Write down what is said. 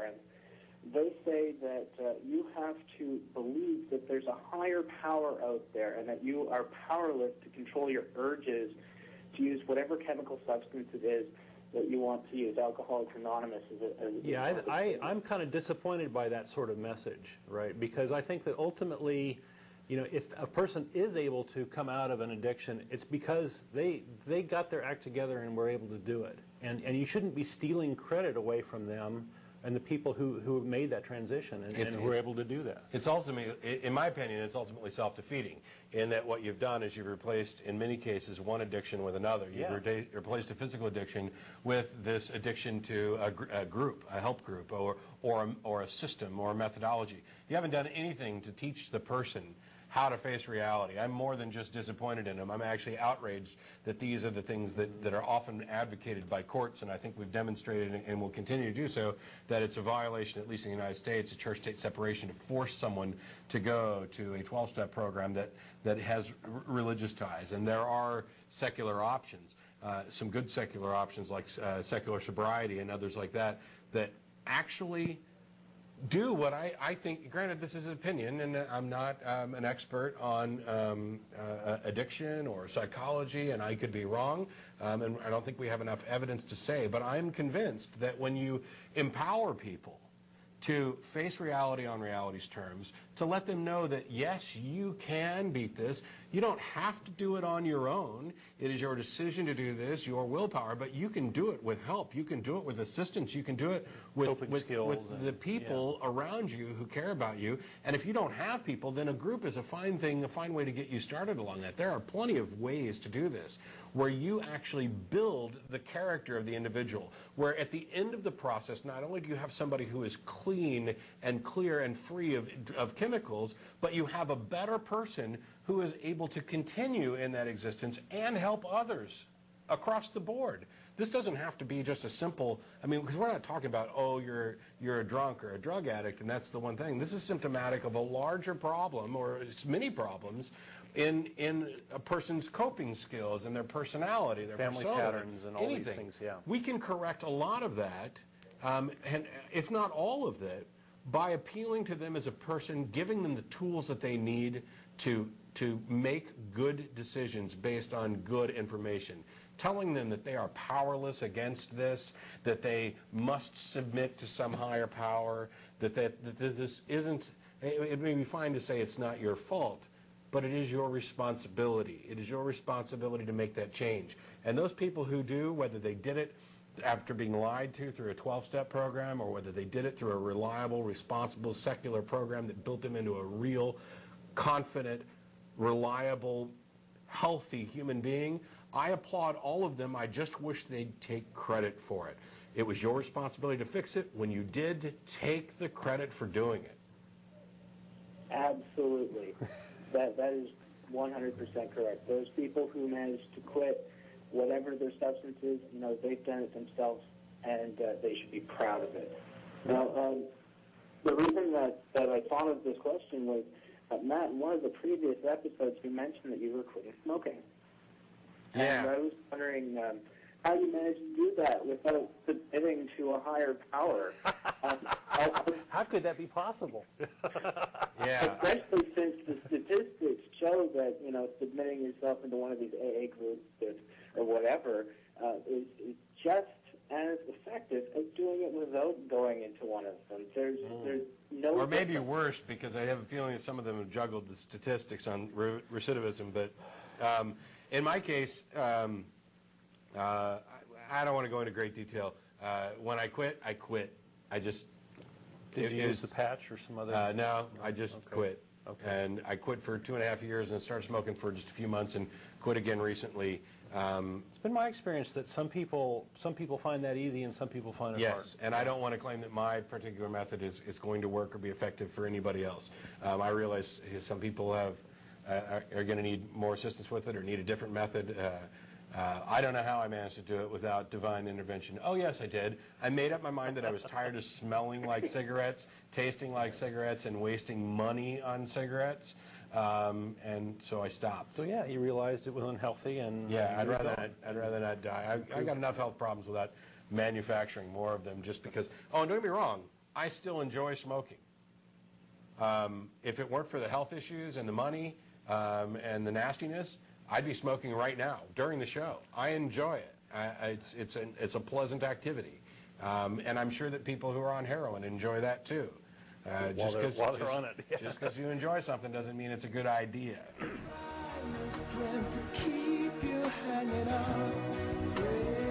Experience, they say that you have to believe that there's a higher power out there and that you are powerless to control your urges to use whatever chemical substance it is that you want to use. Alcoholics Anonymous I'm kind of disappointed by that sort of message, right? Because I think that ultimately, you know, if a person is able to come out of an addiction, it's because they got their act together and were able to do it. And you shouldn't be stealing credit away from them and the people who have made that transition and who are able to do that. It's ultimately, in my opinion, it's ultimately self-defeating in that what you've done is you've replaced, in many cases, one addiction with another. You've replaced a physical addiction with this addiction to a group, a help group, or a system or a methodology. You haven't done anything to teach the person how to face reality. I'm more than just disappointed in them. I'm actually outraged that these are the things that are often advocated by courts, and I think we've demonstrated and will continue to do so, that it's a violation, at least in the United States, of church-state separation to force someone to go to a 12-step program that has religious ties. And there are secular options, some good secular options like secular sobriety and others like that, that actually do what I think. Granted, this is an opinion, and I'm not an expert on addiction or psychology, and I could be wrong, and I don't think we have enough evidence to say, but I'm convinced that when you empower people to face reality on reality's terms, to let them know that, yes, you can beat this. You don't have to do it on your own. It is your decision to do this, your willpower, but you can do it with help. You can do it with assistance. You can do it with the people around you who care about you. And if you don't have people, then a group is a fine thing, a fine way to get you started along that. There are plenty of ways to do this, where you actually build the character of the individual, where at the end of the process, not only do you have somebody who is clean and clear and free of chemicals, but you have a better person who is able to continue in that existence and help others across the board. This doesn't have to be just a simple, I mean, because we're not talking about, oh, you're a drunk or a drug addict and that's the one thing. This is symptomatic of a larger problem, or it's many problems, in a person's coping skills and their personality, their family persona, patterns and all these things, We can correct a lot of that, and if not all of that, by appealing to them as a person, giving them the tools that they need to make good decisions based on good information, telling them that they are powerless against this, that they must submit to some higher power, that this isn't, it may be fine to say it's not your fault, but it is your responsibility. It is your responsibility to make that change. And those people who do, whether they did it after being lied to through a 12-step program, or whether they did it through a reliable, responsible, secular program that built them into a real, confident, reliable, healthy human being, I applaud all of them. I just wish they'd take credit for it. It was your responsibility to fix it. When you did, take the credit for doing it. Absolutely. That is 100% correct. Those people who managed to quit whatever their substance is, you know, they've done it themselves, and they should be proud of it. Now, the reason that I thought of this question was, Matt, in one of the previous episodes, you mentioned that you were quitting smoking. Yeah. And I was wondering how you managed to do that without submitting to a higher power. How could that be possible? Yeah. Especially since the statistics show that, you know, submitting yourself into one of these AA groups or whatever is just as effective as doing it without going into one of them. There's no... Or maybe worse, because I have a feeling that some of them have juggled the statistics on recidivism, but in my case, I don't want to go into great detail. When I quit, I quit. I just... Did you use the patch or some other... No, I just quit. Okay. And I quit for 2.5 years and started smoking for just a few months and quit again recently. It's been my experience that some people find that easy and some people find it hard. Yes, and I don't want to claim that my particular method is going to work or be effective for anybody else. I realize some people are going to need more assistance with it or need a different method. I don't know how I managed to do it without divine intervention. Oh, yes, I did. I made up my mind that I was tired of smelling like cigarettes, tasting like cigarettes, and wasting money on cigarettes, and so I stopped. So, yeah, you realized it was unhealthy, and... Yeah, I'd rather not die. I got enough health problems without manufacturing more of them just because... Oh, and don't get me wrong. I still enjoy smoking. If it weren't for the health issues and the money and the nastiness, I'd be smoking right now during the show. I enjoy it. It's a pleasant activity. And I'm sure that people who are on heroin enjoy that too. While they're on it. Yeah. Just because you enjoy something doesn't mean it's a good idea. To keep you hanging on.